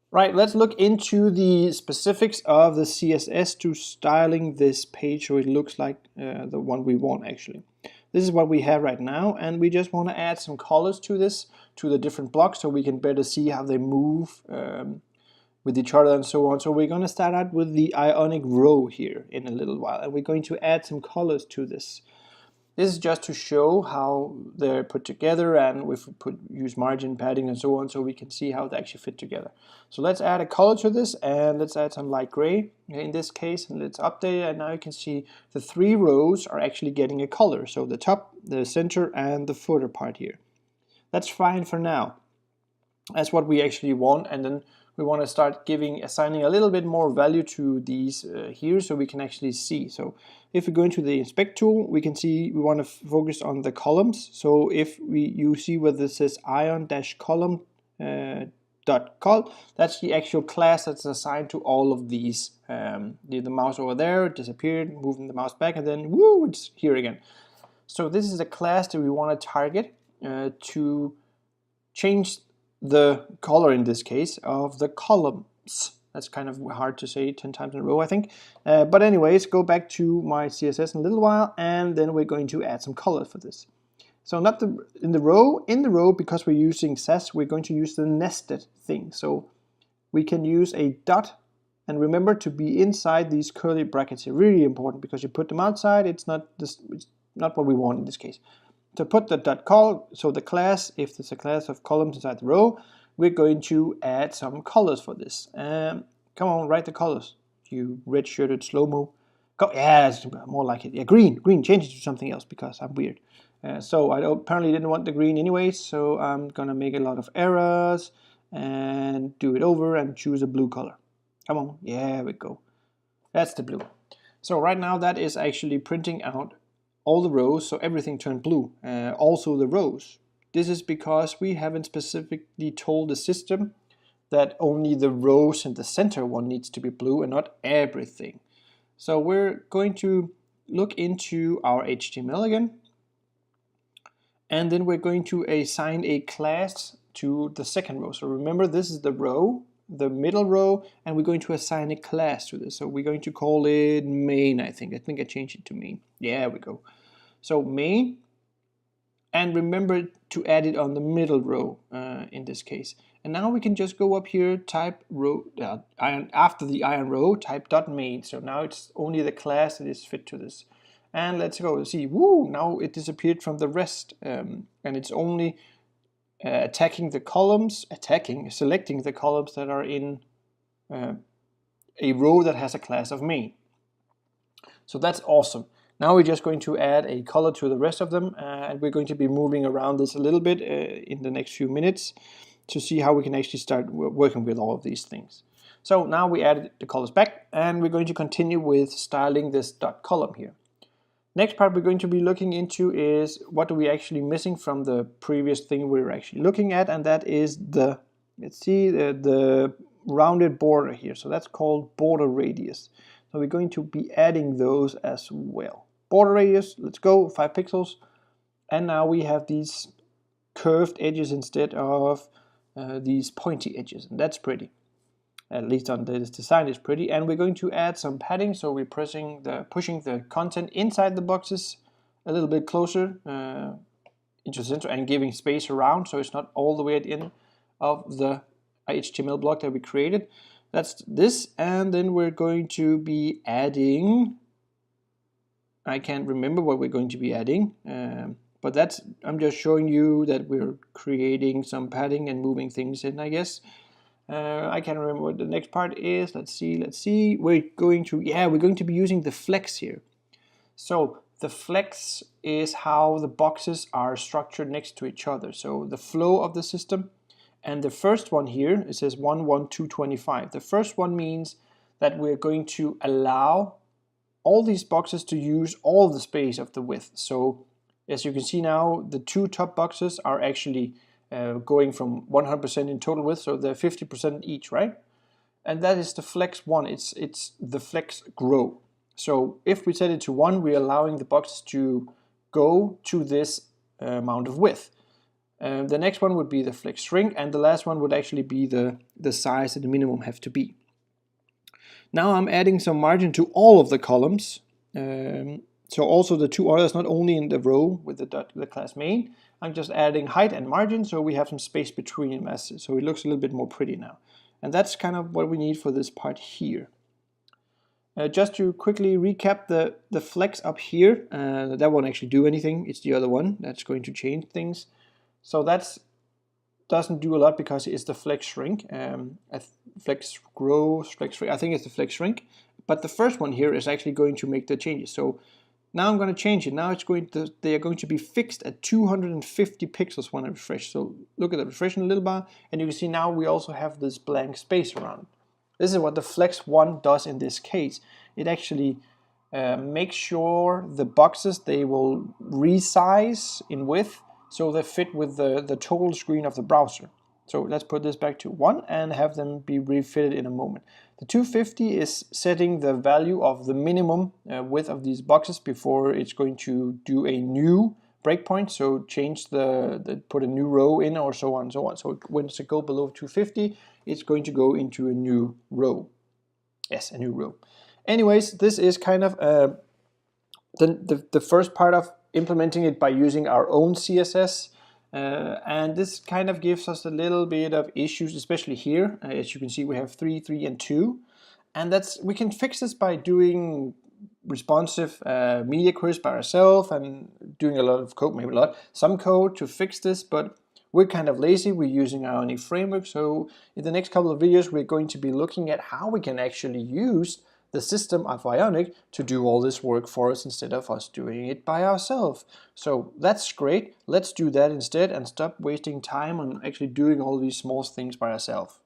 Right, let's look into the specifics of the CSS to styling this page so it looks like the one we want actually. This is what we have right now, and we just want to add some colors to this, to the different blocks, so we can better see how they move with each other and so on. So we're going to start out with the Ionic row here in a little while, and we're going to add some colors to this. This is just to show how they're put together, and if we use margin, padding, and so on, so we can see how they actually fit together. So let's add a color to this, and let's add some light gray in this case, and let's update it, and now you can see the 3 rows are actually getting a color. So the top, the center, and the footer part here. That's fine for now. That's what we actually want, and then we want to start assigning a little bit more value to these here, so we can actually see. So if we go into the inspect tool, we can see we want to focus on the columns. So if you see where this says ion-column dot col, that's the actual class that's assigned to all of these. The mouse over there disappeared, moving the mouse back, and then woo, it's here again. So this is a class that we want to target to change the color, in this case, of the columns. That's kind of hard to say 10 times in a row, I think. But anyways, go back to my CSS in a little while, and then we're going to add some color for this. So not in the row, because we're using SCSS, we're going to use the nested thing. So we can use a dot, and remember to be inside these curly brackets here. Really important, because you put them outside, it's not what we want in this case. To put the dot col, so the class, if there's a class of columns inside the row, we're going to add some colors for this. Come on, write the colors, you red-shirted slow-mo. Yeah, it's more like it. Yeah, green, change it to something else because I'm weird. So I apparently didn't want the green anyways, so I'm gonna make a lot of errors and do it over and choose a blue color. Come on, yeah, we go. That's the blue. So right now that is actually printing out all the rows, so everything turned blue, also the rows. This is because we haven't specifically told the system that only the rows in the center one needs to be blue and not everything. So we're going to look into our HTML again, and then we're going to assign a class to the second row. So remember, this is the row, the middle row, and we're going to assign a class to this. So we're going to call it main, I think. I changed it to main. Yeah, we go. So main, and remember to add it on the middle row in this case. And now we can just go up here, type row, after the iron row, type dot main. So now it's only the class that is fit to this. And let's go see, woo, now it disappeared from the rest, and it's only attacking the columns, selecting the columns that are in a row that has a class of main. So that's awesome. Now we're just going to add a color to the rest of them, and we're going to be moving around this a little bit in the next few minutes to see how we can actually start working with all of these things. So now we added the colors back, and we're going to continue with styling this dot column here. Next part we're going to be looking into is what are we actually missing from the previous thing we were actually looking at, and that is the, let's see, the rounded border here. So that's called border radius. So we're going to be adding those as well. Border radius, let's go, 5 pixels. And now we have these curved edges instead of these pointy edges, and that's pretty. At least on this design is pretty. And we're going to add some padding, so we're pushing the content inside the boxes a little bit closer into the center and giving space around, so it's not all the way at the end of the HTML block that we created. That's this, and then we're going to be adding, I can't remember what we're going to be adding, but I'm just showing you that we're creating some padding and moving things in, I guess. I can't remember what the next part is. Let's see. We're going to be using the flex here. So the flex is how the boxes are structured next to each other. So the flow of the system. And the first one here, it says 1, 1, 2, 25. The first one means that we're going to allow all these boxes to use all the space of the width. So as you can see now, the 2 top boxes are actually going from 100% in total width, so they're 50% each, right? And that is the flex 1, it's the flex grow. So if we set it to 1, we're allowing the boxes to go to this amount of width. The next one would be the flex shrink, and the last one would actually be the size that the minimum have to be. Now I'm adding some margin to all of the columns. So also the two others, not only in the row with the class main. I'm just adding height and margin, so we have some space between them, so it looks a little bit more pretty now. And that's kind of what we need for this part here. Just to quickly recap the flex up here, that won't actually do anything. It's the other one that's going to change things. So that doesn't do a lot because it's the flex shrink, flex grow, flex shrink. I think it's the flex shrink. But the first one here is actually going to make the changes. So now I'm going to change it. Now they are going to be fixed at 250 pixels when I refresh. So look at the refresh in the little bar, and you can see now we also have this blank space around. This is what the flex 1 does in this case. It actually makes sure the boxes, they will resize in width so they fit with the total screen of the browser. So let's put this back to 1 and have them be refitted in a moment. The 250 is setting the value of the minimum width of these boxes before it's going to do a new breakpoint, so change put a new row in or so on and so on. So when it goes below 250, it's going to go into a new row. Yes, a new row. Anyways, this is kind of the first part of implementing it by using our own CSS. And this kind of gives us a little bit of issues, especially here. As you can see, we have 3, 3, and 2. And we can fix this by doing responsive media queries by ourselves and doing a lot of code, maybe some code to fix this, but we're kind of lazy. We're using Ionic framework, so in the next couple of videos we're going to be looking at how we can actually use the system of Ionic to do all this work for us instead of us doing it by ourselves. So that's great. Let's do that instead and stop wasting time on actually doing all these small things by ourselves.